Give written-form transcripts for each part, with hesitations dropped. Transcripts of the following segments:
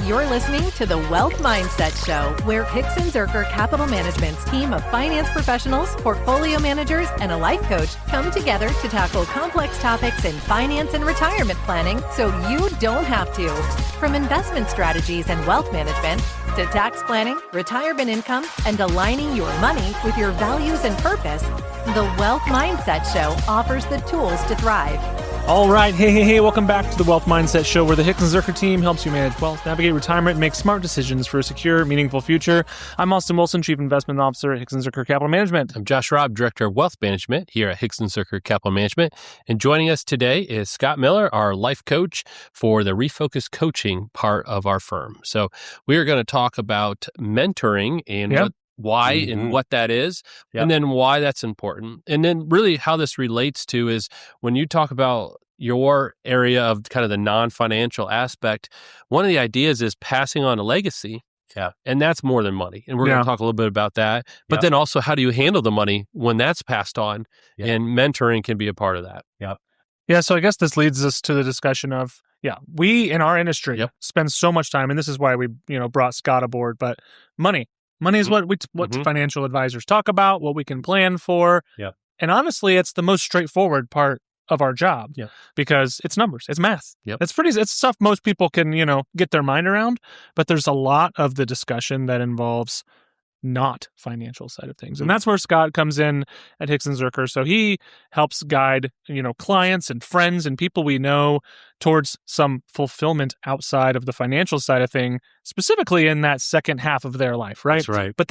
You're listening to the Wealth Mindset Show, where Hicks and Zerker Capital Management's team of finance professionals, portfolio managers, and a life coach come together to tackle complex topics in finance and retirement planning so you don't have to. From investment strategies and wealth management to tax planning, retirement income, and aligning your money with your values and purpose, the Wealth Mindset Show offers the tools to thrive. All right. Hey. Welcome back to the Wealth Mindset Show, where the Hicks and Zerker team helps you manage wealth, navigate retirement, and make smart decisions for a secure, meaningful future. I'm Austin Wilson, Chief Investment Officer at Hicks and Zerker Capital Management. I'm Josh Robb, Director of Wealth Management here at Hicks and Zerker Capital Management. And joining us today is Scott Miller, our life coach for the Refocus coaching part of our firm. So we are going to talk about mentoring and why and what that is, and then why that's important. And then really how this relates to is when you talk about your area of kind of the non-financial aspect, one of the ideas is passing on a legacy. Yeah. And that's more than money. And we're going to talk a little bit about that. But then also, how do you handle the money when that's passed on? And mentoring can be a part of that. Yeah. So I guess this leads us to the discussion of, we in our industry spend so much time, and this is why we, brought Scott aboard, but money is what financial advisors talk about, what we can plan for. And honestly, it's the most straightforward part of our job because it's numbers, it's math. It's stuff most people can, get their mind around, but there's a lot of the discussion that involves not financial side of things. And that's where Scott comes in at Hicks and Zerker. So he helps guide, clients and friends and people we know towards some fulfillment outside of the financial side of thing, specifically in that second half of their life, right? That's right. But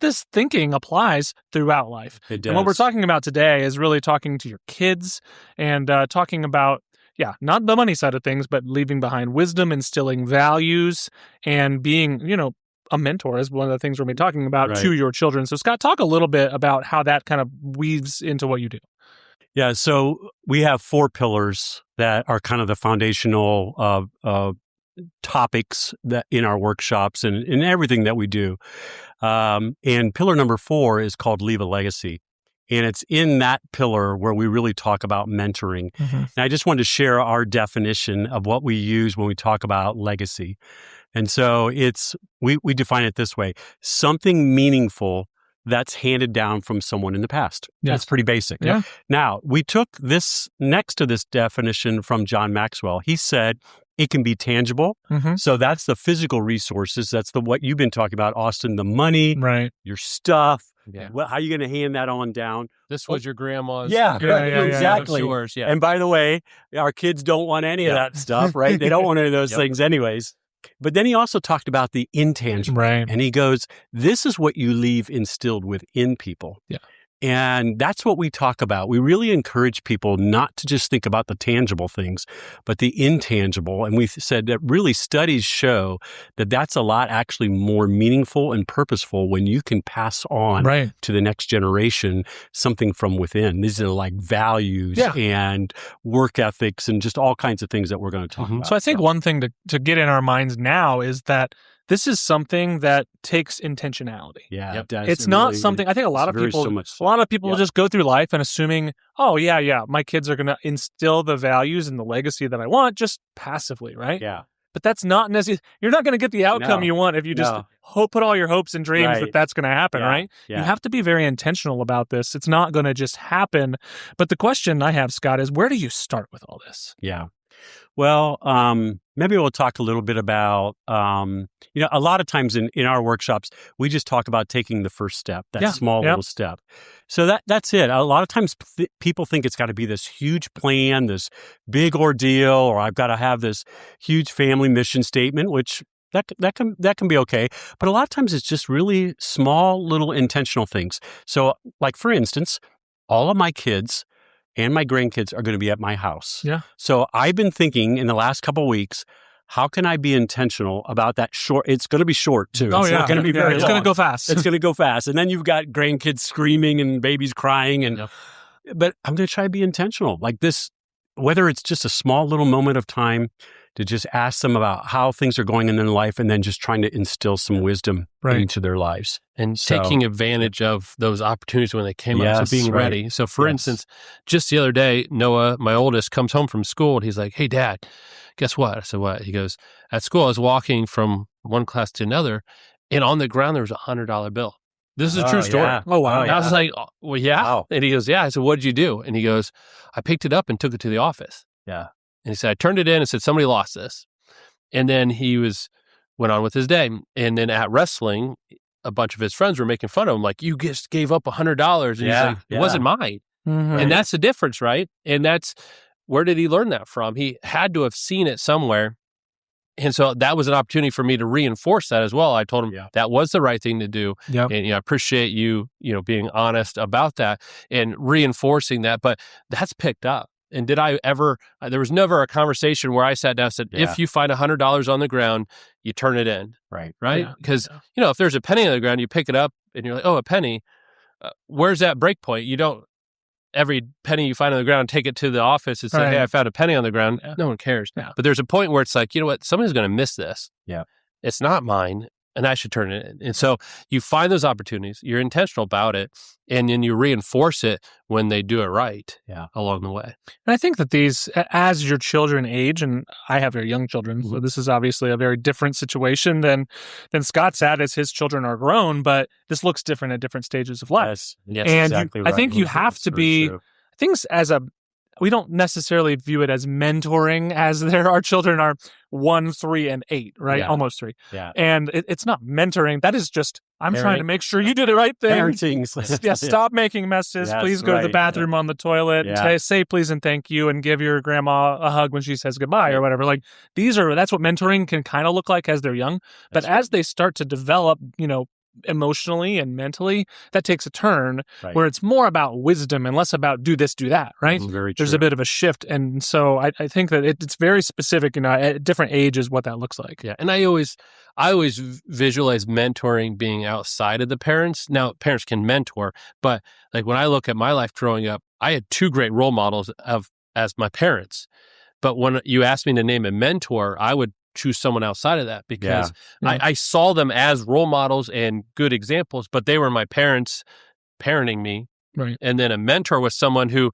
this thinking applies throughout life. It does. And what we're talking about today is really talking to your kids and talking about not the money side of things, but leaving behind wisdom, instilling values, and being, a mentor is one of the things we're going to be talking about to your children. So Scott, talk a little bit about how that kind of weaves into what you do. Yeah, so we have 4 pillars that are kind of the foundational topics that in our workshops and in everything that we do. And pillar number 4 is called Leave a Legacy. And it's in that pillar where we really talk about mentoring. And I just wanted to share our definition of what we use when we talk about legacy. And so we define it this way: something meaningful that's handed down from someone in the past. That's pretty basic. Now, we took this next to this definition from John Maxwell. He said it can be tangible. So that's the physical resources. That's what you've been talking about, Austin, the money, your stuff. Well, how are you going to hand that on down? This was your grandma's. Exactly. Yours, And by the way, our kids don't want any of that stuff, right? They don't want any of those things anyways. But then he also talked about the intangible. And he goes, this is what you leave instilled within people. And that's what we talk about. We really encourage people not to just think about the tangible things, but the intangible. And we said that really studies show that that's a lot actually more meaningful and purposeful when you can pass on to the next generation something from within. These are like values and work ethics and just all kinds of things that we're going to talk about. So I think one thing to get in our minds now is that this is something that takes intentionality. It does. It's not something, I think a lot of people will just go through life and assuming, my kids are going to instill the values and the legacy that I want just passively, right? But that's not necessarily, you're not going to get the outcome you want if you just put all your hopes and dreams that that's going to happen, right? You have to be very intentional about this. It's not going to just happen. But the question I have, Scott, is where do you start with all this? Well, maybe we'll talk a little bit about, a lot of times in our workshops, we just talk about taking the first step, that small little step. So that's it. A lot of times people think it's got to be this huge plan, this big ordeal, or I've got to have this huge family mission statement, which that can be okay. But a lot of times it's just really small, little intentional things. So like, for instance, all of my kids and my grandkids are going to be at my house. So I've been thinking in the last couple of weeks, how can I be intentional about that short? It's going to be short too. It's not going to be very long. It's going to go fast. It's going to go fast. And then you've got grandkids screaming and babies crying. But I'm going to try to be intentional like this, whether it's just a small little moment of time. to just ask them about how things are going in their life, and then just trying to instill some wisdom into their lives. And taking advantage of those opportunities when they came up, so being ready. So for instance, just the other day, Noah, my oldest, comes home from school and he's like, "Hey, Dad, guess what?" I said, "What?" He goes, "At school, I was walking from one class to another, and on the ground, there was $100 bill." This is a true story. Yeah. Oh, wow. And I was like, "Oh, well, yeah." Wow. And he goes, "Yeah." I said, "What did you do?" And he goes, "I picked it up and took it to the office." Yeah. And he said, "I turned it in and said, somebody lost this." And then went on with his day. And then at wrestling, a bunch of his friends were making fun of him, like, "You just gave up $100. And he's like, "It wasn't mine." Mm-hmm. And that's the difference, right? And where did he learn that from? He had to have seen it somewhere. And so that was an opportunity for me to reinforce that as well. I told him that was the right thing to do. Yep. And I appreciate you being honest about that and reinforcing that. But that's picked up. And did I ever, there was never a conversation where I sat down and said, if you find $100 on the ground, you turn it in. Right? Because, if there's a penny on the ground, you pick it up and you're like, oh, a penny. Where's that break point? You don't, every penny you find on the ground, take it to the office and say, hey, I found a penny on the ground. Yeah. No one cares. Yeah. But there's a point where it's like, you know what? Somebody's going to miss this. Yeah. It's not mine, and I should turn it in. And so you find those opportunities, you're intentional about it, and then you reinforce it when they do it right along the way. And I think that these, as your children age, and I have very young children, so this is obviously a very different situation than Scott's at as his children are grown, but this looks different at different stages of life. Yes, and exactly right. I think you have to be, things we don't necessarily view it as mentoring, as our children are 1, 3, and 8, right? Yeah. Almost 3. Yeah. And it's not mentoring. That is just, I'm trying to make sure you do the right thing. Parenting. Stop making messes. Yes, please go to the bathroom on the toilet. Yeah. Say please and thank you, and give your grandma a hug when she says goodbye or whatever. Like, that's what mentoring can kind of look like as they're young. But as they start to develop, emotionally and mentally, that takes a turn where it's more about wisdom and less about do this, do that, right? Very true. There's a bit of a shift. And so I think that it's very specific, at different ages, what that looks like. Yeah. And I always visualize mentoring being outside of the parents. Now, parents can mentor, but like when I look at my life growing up, I had 2 great role models as my parents. But when you asked me to name a mentor, I would choose someone outside of that because I saw them as role models and good examples, but they were my parents parenting me. Right. And then a mentor was someone who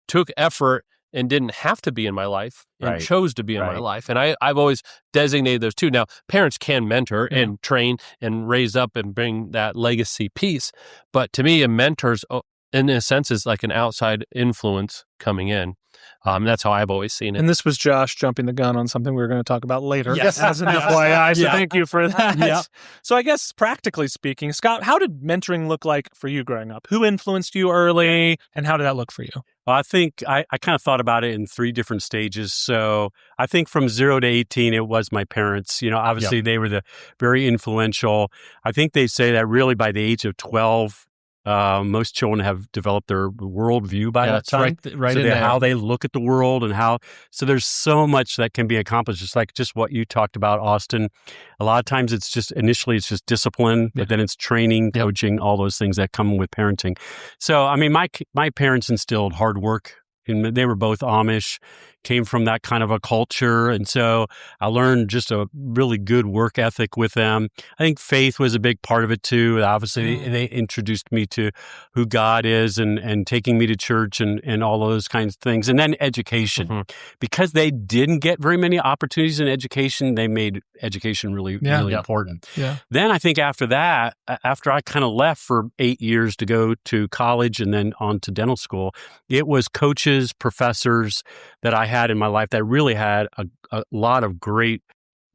took effort and didn't have to be in my life and chose to be in my life. And I've always designated those 2. Now, parents can mentor and train and raise up and bring that legacy piece. But to me, a mentor's, in a sense, is like an outside influence coming in. That's how I've always seen it. And this was Josh jumping the gun on something we were going to talk about later. Yes. As an FYI, so thank you for that. Yeah. So I guess practically speaking, Scott, how did mentoring look like for you growing up? Who influenced you early, and how did that look for you? Well, I think I kind of thought about it in 3 different stages. So I think from 0 to 18, it was my parents. Obviously they were very influential. I think they say that really by the age of 12, most children have developed their worldview by that time. Right so in there. How they look at the world and so there's so much that can be accomplished. Just what you talked about, Austin. A lot of times initially it's just discipline, but then it's training, coaching, all those things that come with parenting. So, I mean, my parents instilled hard work. And they were both Amish, came from that kind of a culture. And so I learned just a really good work ethic with them. I think faith was a big part of it too. Obviously, they introduced me to who God is and taking me to church and all those kinds of things. And then education. Because they didn't get very many opportunities in education, they made education really important. Yeah. Then I think after that, after I kind of left for 8 years to go to college and then on to dental school, it was coaches, professors that I had in my life that really had a lot of great,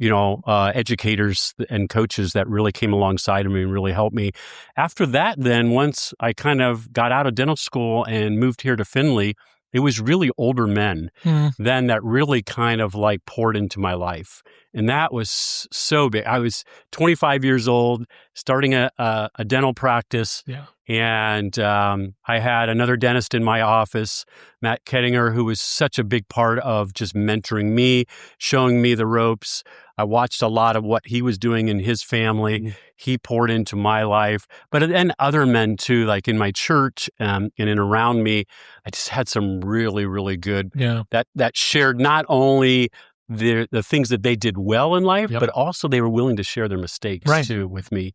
educators and coaches that really came alongside of me and really helped me. After that, then once I kind of got out of dental school and moved here to Findlay, it was really older men then that really kind of like poured into my life. And that was so big. I was 25 years old, starting a dental practice. Yeah. And I had another dentist in my office, Matt Kettinger, who was such a big part of just mentoring me, showing me the ropes. I watched a lot of what he was doing in his family. He poured into my life. But then other men too, like in my church and in around me, I just had some really, really good that shared not only the things that they did well in life, Yep. but also they were willing to share their mistakes Right. too with me,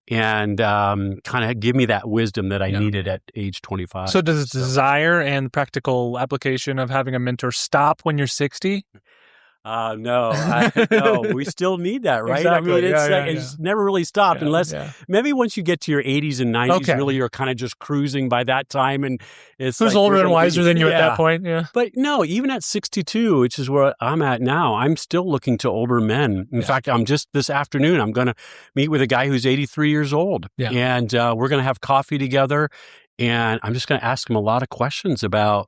and kind of give me that wisdom that I needed at age 25. So does desire and practical application of having a mentor stop when you're 60? No, we still need that, right? Exactly. I mean, it's Yeah, it's never really stopped unless maybe once you get to your 80s and 90s, really you're kind of just cruising by that time, and it's who's like older and wiser than you at that point? Yeah. But no, even at 62, which is where I'm at now, I'm still looking to older men. In fact, I'm just this afternoon, I'm going to meet with a guy who's 83 years old, and we're going to have coffee together, and I'm just going to ask him a lot of questions about,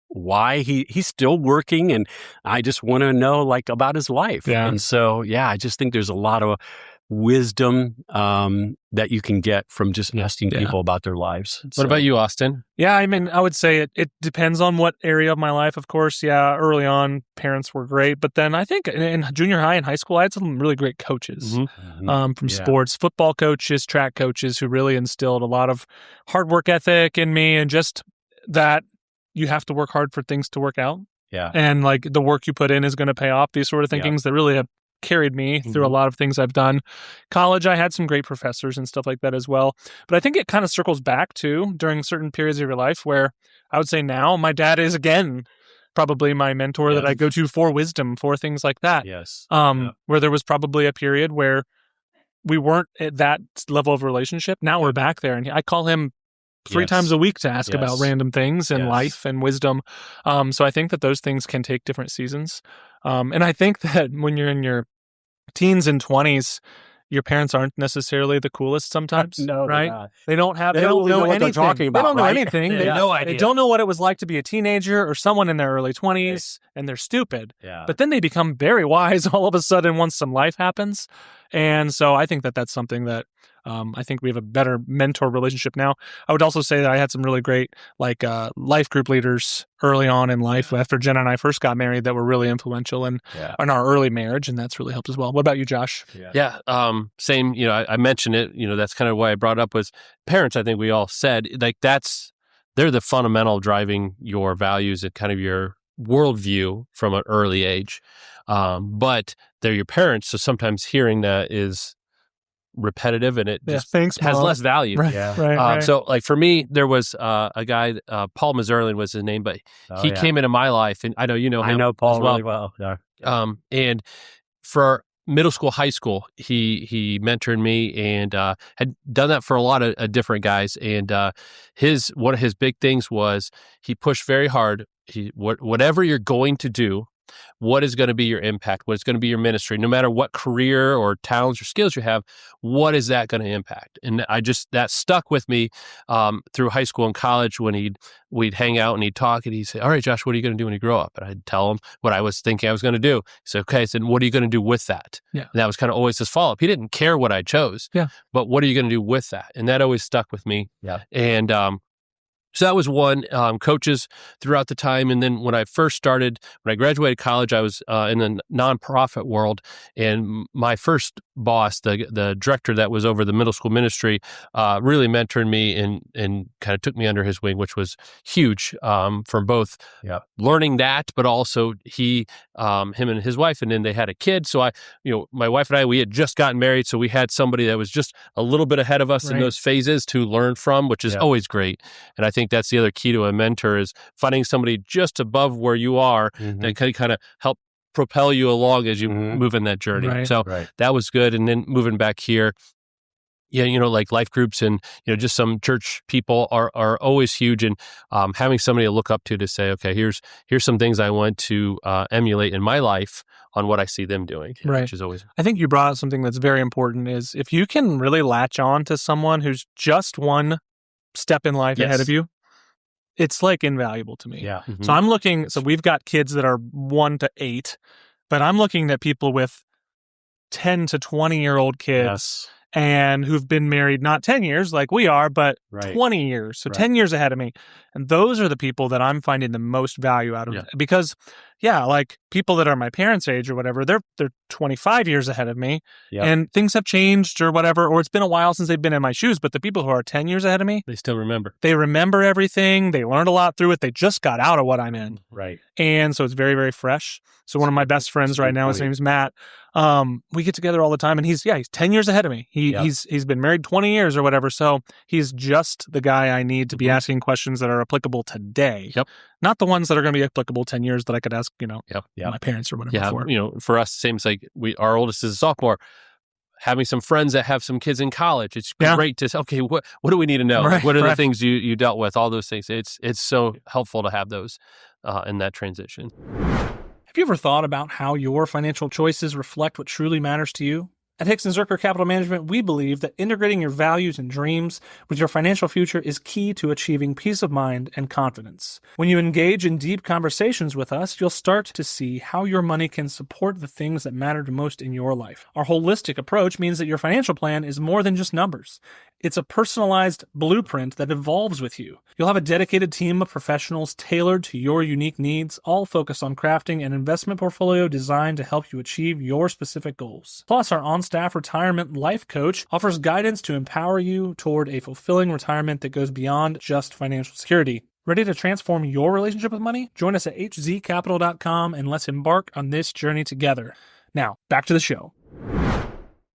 why he's still working, and I just want to know about his life. And so, I just think there's a lot of wisdom that you can get from just asking people about their lives. What about you, Austin? Yeah, I mean, I would say it depends on what area of my life, of course. Yeah, early on, parents were great. But then I think in junior high and high school, I had some really great coaches from sports, football coaches, track coaches who really instilled a lot of hard work ethic in me, and just that you have to work hard for things to work out. Yeah. And the work you put in is going to pay off. These sort of thinkings that really have carried me through a lot of things I've done. College, I had some great professors and stuff like that as well. But I think it kind of circles back to during certain periods of your life where I would say now my dad is again probably my mentor that I go to for wisdom, for things like that. Yes. Where there was probably a period where we weren't at that level of relationship. Now we're back there, and I call him 3 times a week to ask about random things in life and wisdom. So I think that those things can take different seasons. And I think that when you're in your teens and 20s, your parents aren't necessarily the coolest sometimes, right? They don't know what anything. they're talking about. They don't know anything. They have no idea. They don't know what it was like to be a teenager or someone in their early 20s, and they're stupid. Yeah. But then they become very wise all of a sudden once some life happens. And so I think that that's something that I think we have a better mentor relationship now. I would also say that I had some really great life group leaders early on in life after Jenna and I first got married that were really influential in our early marriage, and that's really helped as well. What about you, Josh? Yeah, same. I mentioned it. That's kind of why I brought up was parents. I think we all said they're the fundamental driving your values and kind of your worldview from an early age. But they're your parents, so sometimes hearing that is repetitive and it just has less value. Right, right. So for me, there was a guy, Paul Mazurlin was his name, but he came into my life, and I know you know him. I know Paul as well. really well. Yeah. And for middle school, high school, he mentored me and had done that for a lot of different guys. And one of his big things was he pushed very hard. Whatever you're going to do, what is going to be your impact? What is going to be your ministry? No matter what career or talents or skills you have, what is that going to impact? And that stuck with me through high school and college when we'd hang out and he'd talk and he'd say, "All right, Josh, what are you going to do when you grow up?" And I'd tell him what I was thinking I was going to do. He said, "Okay." I said, "What are you going to do with that?" Yeah. And that was kind of always his follow-up. He didn't care what I chose, but what are you going to do with that? And that always stuck with me. Yeah. And so that was one, coaches throughout the time. And then when I graduated college, I was in the nonprofit world. And my first boss, the director that was over the middle school ministry, really mentored me and kind of took me under his wing, which was huge from both learning that, but also him and his wife. And then they had a kid. So my wife and I, we had just gotten married. So we had somebody that was just a little bit ahead of us in those phases to learn from, which is always great. And I think that's the other key to a mentor is finding somebody just above where you are that can kind of help propel you along as you move in that journey. That was good. And then moving back here, like life groups and, just some church people are always huge. And having somebody to look up to say, okay, here's some things I want to emulate in my life on what I see them doing. Which is always. I think you brought up something that's very important is if you can really latch on to someone who's just one step in life ahead of you, it's invaluable to me. Yeah. So I'm looking, we've got kids that are 1 to 8, but I'm looking at people with 10 to 20-year-old kids and who've been married not 10 years like we are, but 20 years. So 10 years ahead of me. And those are the people that I'm finding the most value out of because yeah, like people that are my parents' age or whatever, they're 25 years ahead of me, and things have changed or whatever, or it's been a while since they've been in my shoes. But the people who are 10 years ahead of me, they still remember. They remember everything. They learned a lot through it. They just got out of what I'm in. Right. And so it's very, very fresh. So one of my best friends right now, his name's Matt. We get together all the time, and he's 10 years ahead of me. He's been married 20 years or whatever. So he's just the guy I need to be asking questions that are applicable today. Yep. Not the ones that are going to be applicable 10 years that I could ask, my parents or whatever. Yeah. For us, same as like our oldest is a sophomore. Having some friends that have some kids in college, it's great to say, okay, what do we need to know? Right, what are the things you dealt with? All those things. It's so helpful to have those in that transition. Have you ever thought about how your financial choices reflect what truly matters to you? At Hicks & Zerker Capital Management, we believe that integrating your values and dreams with your financial future is key to achieving peace of mind and confidence. When you engage in deep conversations with us, you'll start to see how your money can support the things that matter the most in your life. Our holistic approach means that your financial plan is more than just numbers. It's a personalized blueprint that evolves with you. You'll have a dedicated team of professionals tailored to your unique needs, all focused on crafting an investment portfolio designed to help you achieve your specific goals. Plus, our on-staff retirement life coach offers guidance to empower you toward a fulfilling retirement that goes beyond just financial security. Ready to transform your relationship with money? Join us at hzcapital.com and let's embark on this journey together. Now, back to the show.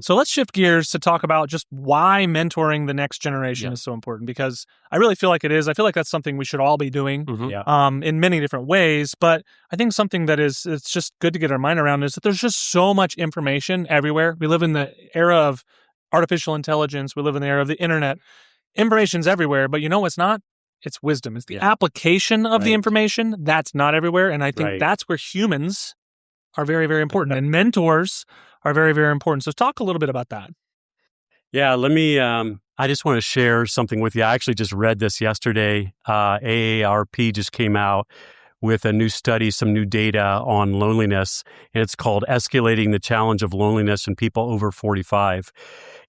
So let's shift gears to talk about just why mentoring the next generation is so important, because I really feel like it is. I feel like that's something we should all be doing in many different ways. But I think something that it's just good to get our mind around is that there's just so much information everywhere. We live in the era of artificial intelligence. We live in the era of the internet. Information's everywhere, but you know what's not? It's wisdom. It's the application of the information that's not everywhere. And I think that's where humans are very, very important. And mentors are very, very important. So talk a little bit about that. Yeah, let me, I just want to share something with you. I actually just read this yesterday. AARP just came out with a new study, some new data on loneliness, and it's called Escalating the Challenge of Loneliness in People Over 45.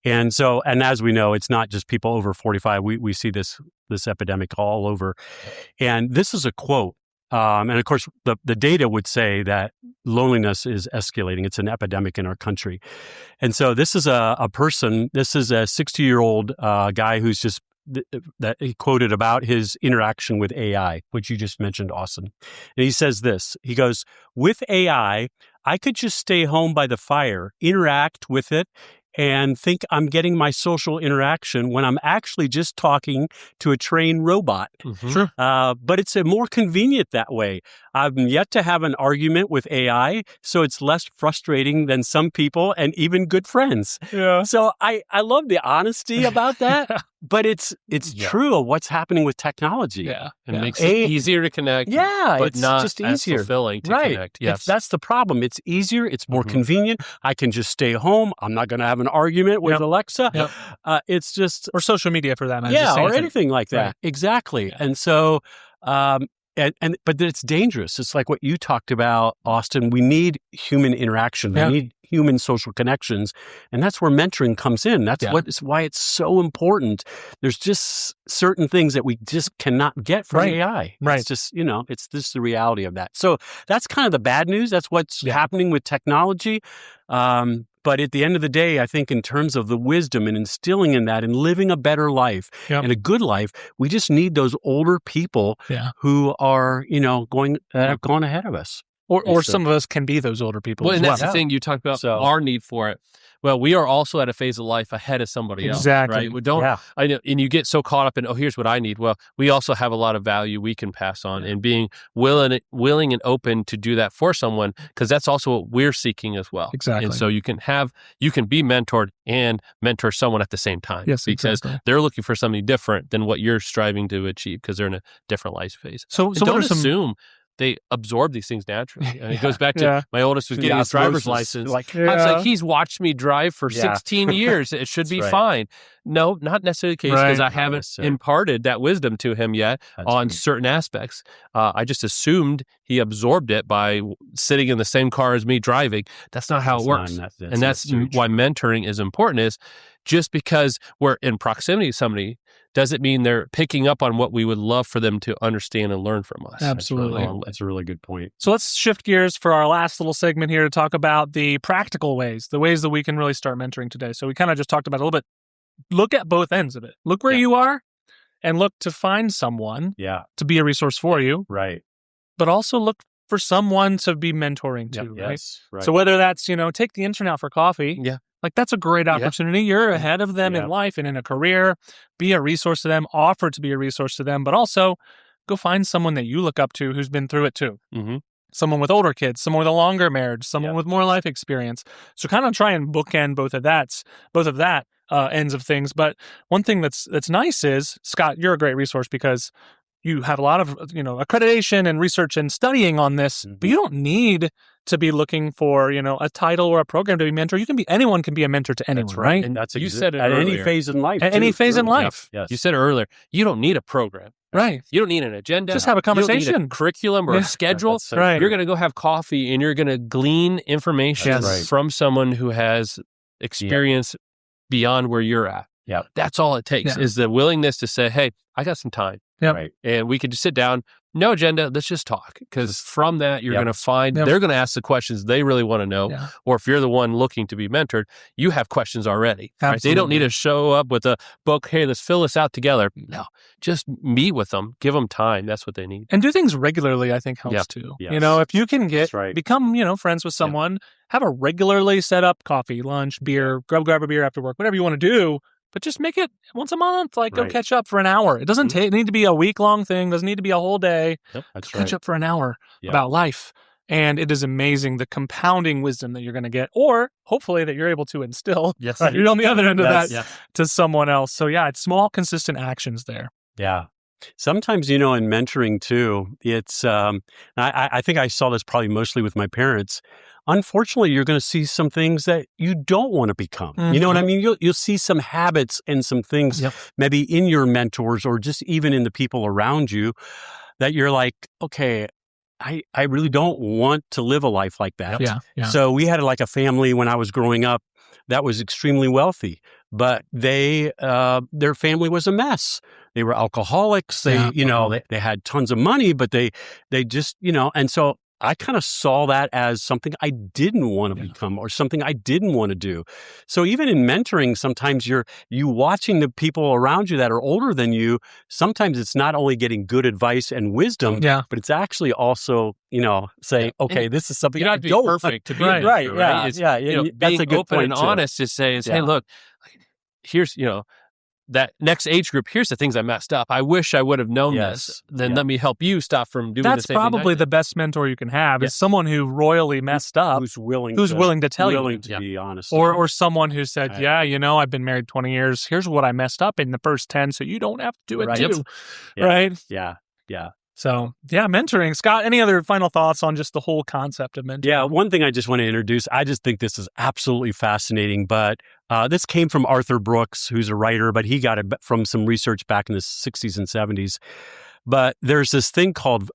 And as we know, it's not just people over 45. We see this epidemic all over. And this is a quote. And of course, the data would say that loneliness is escalating. It's an epidemic in our country. And so this is a person, this is a 60-year-old guy who's just, that he quoted about his interaction with AI, which you just mentioned, Austin. And he says this, he goes, with AI, I could just stay home by the fire, interact with it, and think I'm getting my social interaction when I'm actually just talking to a trained robot. Mm-hmm. Sure. But it's more convenient that way. I'm yet to have an argument with AI, so it's less frustrating than some people and even good friends. Yeah. So I love the honesty about that, but it's true of what's happening with technology. Yeah. It makes it easier to connect. Yeah, but it's not just as easier. fulfilling to connect. Yes. That's the problem. It's easier. It's more convenient. I can just stay home. I'm not going to have an argument with Alexa. Yep. It's just... Or social media for that matter. Yeah, or anything like that. Right. Exactly. Yeah. And so... but it's dangerous. It's like what you talked about, Austin. We need human interaction. We need human social connections. And that's where mentoring comes in. That's why it's so important. There's just certain things that we just cannot get from AI. Right. It's just, it's just the reality of that. So that's kind of the bad news. That's what's happening with technology. But at the end of the day, I think in terms of the wisdom and instilling in that and living a better life and a good life, we just need those older people who are, have gone ahead of us. Or some of us can be those older people. Well, as and well. that's the thing you talked about, our need for it. Well, we are also at a phase of life ahead of somebody else. Exactly. Right? We don't, I know, and you get so caught up in, here's what I need. Well, we also have a lot of value we can pass on and being willing and open to do that for someone, because that's also what we're seeking as well. Exactly. And so you can be mentored and mentor someone at the same time. Yes, because they're looking for something different than what you're striving to achieve because they're in a different life phase. So don't assume they absorb these things naturally. And it goes back to my oldest was getting his driver's license. I was like, he's watched me drive for 16 years. It should be fine. No, not necessarily the case because I haven't imparted that wisdom to him yet on certain aspects. I just assumed he absorbed it by sitting in the same car as me driving. That's not how it works. And that's why mentoring is important, is just because we're in proximity to somebody does it mean they're picking up on what we would love for them to understand and learn from us? Absolutely. That's a really good point. So let's shift gears for our last little segment here to talk about the practical ways, the ways that we can really start mentoring today. So we kind of just talked about it a little bit. Look at both ends of it. Look where you are and look to find someone to be a resource for you. Right. But also look for someone to be mentoring to, right? Yes, right. So whether that's, take the intern out for coffee. Yeah. Like that's a great opportunity. You're ahead of them in life and in a career. Be a resource to them, offer to be a resource to them, but also go find someone that you look up to who's been through it too. Mm-hmm. Someone with older kids, someone with a longer marriage, someone with more life experience. So kind of try and bookend both of that ends of things. But one thing that's nice is, Scott, you're a great resource because you have a lot of, accreditation and research and studying on this, but you don't need to be looking for, a title or a program to be mentor. Anyone can be a mentor to anyone, That's right? And that's you said it at earlier. any phase in life. At any phase in life. Yes. You said it earlier. You don't need a program. Right. You don't need an agenda. Just have a conversation. You don't need a curriculum or a schedule. That's so Right. You're going to go have coffee and you're going to glean information That's right. from someone who has experience beyond where you're at. Yeah. That's all it takes is the willingness to say, hey, I got some time. Yep. Right. And we could just sit down, no agenda, let's just talk. Because from that, you're going to find, Yep. they're going to ask the questions they really want to know. Yeah. Or if you're the one looking to be mentored, you have questions already. Right? They don't Absolutely. need to show up with a book, hey, let's fill this out together. No, just meet with them, give them time. That's what they need. And do things regularly, I think, helps too. Yes. If you can That's right. become, friends with someone, have a regularly set up coffee, lunch, beer, grab a beer after work, whatever you want to do. But just make it once a month, go Right. catch up for an hour. It doesn't need to be a week-long thing. Doesn't need to be a whole day. Yep, that's Catch right. up for an hour Yeah. about life. And it is amazing the compounding wisdom that you're going to get, or hopefully that you're able to instill. Yes. You're on the other end of Yes. that to someone else. So it's small, consistent actions there. Yeah. Sometimes, in mentoring too, it's, I think I saw this probably mostly with my parents. Unfortunately, you're going to see some things that you don't want to become. You know what I mean? You'll see some habits and some things maybe in your mentors or just even in the people around you that you're like, okay, I really don't want to live a life like that. Yeah. So we had a family when I was growing up that was extremely wealthy, but their family was a mess. They were alcoholics. They, they had tons of money, but they just, and so I kind of saw that as something I didn't want to become or something I didn't want to do. So even in mentoring, sometimes you watching the people around you that are older than you, sometimes it's not only getting good advice and wisdom, but it's actually also, saying, okay, this is something you don't I have to be don't perfect to be Right. a mentor, Yeah. It's, Yeah. being That's a good open point and too. honest to say, hey, look, here's, that next age group, here's the things I messed up. I wish I would have known this. Then let me help you stop from doing That's the same thing. That's probably the best mentor you can have is someone who royally messed up, who's willing to tell you. willing to be honest. Or someone who said, I've been married 20 years. Here's what I messed up in the first 10, so you don't have to do it too. Yeah. Right? Yeah. Yeah. So, mentoring. Scott, any other final thoughts on just the whole concept of mentoring? Yeah, one thing I just want to introduce, I just think this is absolutely fascinating, but this came from Arthur Brooks, who's a writer, but he got it from some research back in the 60s and 70s. But there's this thing called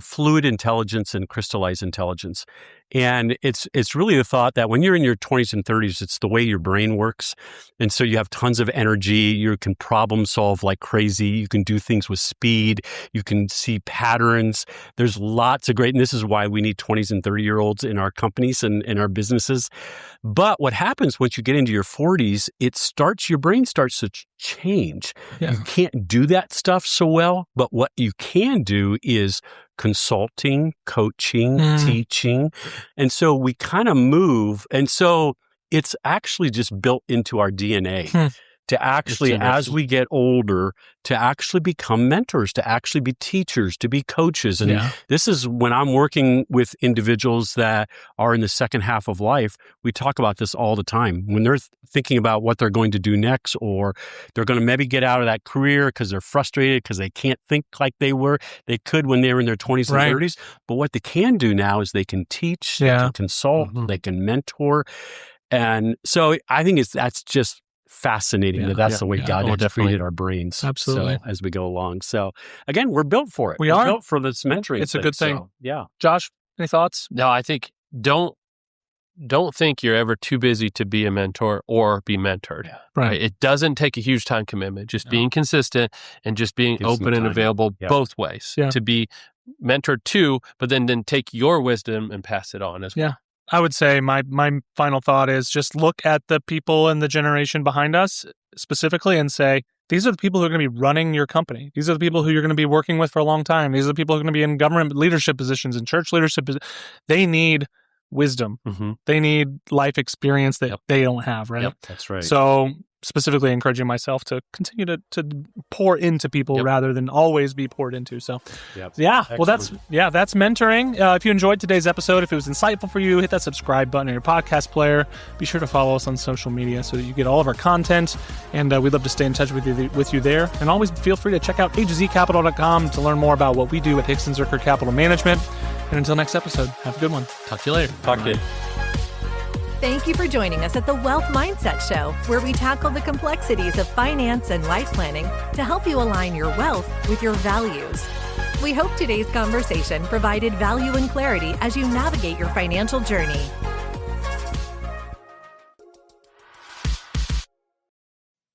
fluid intelligence and crystallized intelligence. And it's really the thought that when you're in your 20s and 30s, it's the way your brain works. And so you have tons of energy. You can problem solve like crazy. You can do things with speed. You can see patterns. There's lots of great, and this is why we need 20s and 30-year-olds in our companies and in our businesses. But what happens once you get into your 40s, your brain starts to change. Yeah. You can't do that stuff so well, but what you can do is consulting, coaching, teaching. And so we kind of move. And so it's actually just built into our DNA to actually, as we get older, to actually become mentors, to actually be teachers, to be coaches. And this is when I'm working with individuals that are in the second half of life, we talk about this all the time. When they're thinking about what they're going to do next, or they're going to maybe get out of that career because they're frustrated because they can't think like they could when they were in their 20s and 30s. But what they can do now is they can teach, they can consult, they can mentor. And so I think that's just fascinating that's the way God has created our brains. Absolutely. So, as we go along. So again, we're built for it. We're built for this mentoring. It's a good thing. So, yeah. Josh, any thoughts? No, I think don't don't think you're ever too busy to be a mentor or be mentored. Yeah. Right. It doesn't take a huge time commitment. Just being consistent and just being open and available both ways to be mentored too, but then take your wisdom and pass it on as well. Yeah. I would say my final thought is just look at the people in the generation behind us specifically and say, these are the people who are going to be running your company. These are the people who you're going to be working with for a long time. These are the people who are going to be in government leadership positions and church leadership. They need wisdom. They need life experience that they don't have, right? Yep, that's right. So specifically encouraging myself to continue to pour into people rather than always be poured into. So well, that's mentoring. If you enjoyed today's episode, if it was insightful for you, hit that subscribe button in your podcast player. Be sure to follow us on social media so that you get all of our content, and we'd love to stay in touch with you there. And always feel free to check out azcapital.com to learn more about what we do at Hixson Zuercher Capital Management. And until next episode, have a good one. Talk to you later. Talk to you. Thank you for joining us at the Wealth Mindset Show, where we tackle the complexities of finance and life planning to help you align your wealth with your values. We hope today's conversation provided value and clarity as you navigate your financial journey.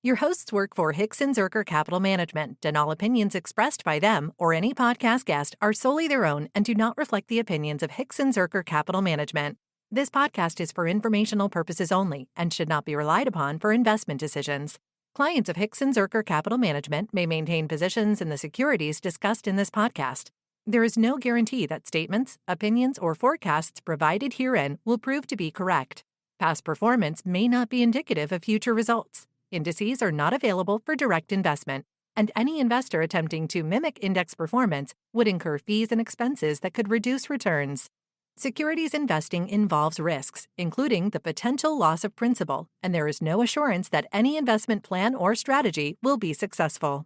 Your hosts work for Hixson Zuercher Capital Management, and all opinions expressed by them or any podcast guest are solely their own and do not reflect the opinions of Hixson Zuercher Capital Management. This podcast is for informational purposes only and should not be relied upon for investment decisions. Clients of Hixson Zuercher Capital Management may maintain positions in the securities discussed in this podcast. There is no guarantee that statements, opinions, or forecasts provided herein will prove to be correct. Past performance may not be indicative of future results. Indices are not available for direct investment, and any investor attempting to mimic index performance would incur fees and expenses that could reduce returns. Securities investing involves risks, including the potential loss of principal, and there is no assurance that any investment plan or strategy will be successful.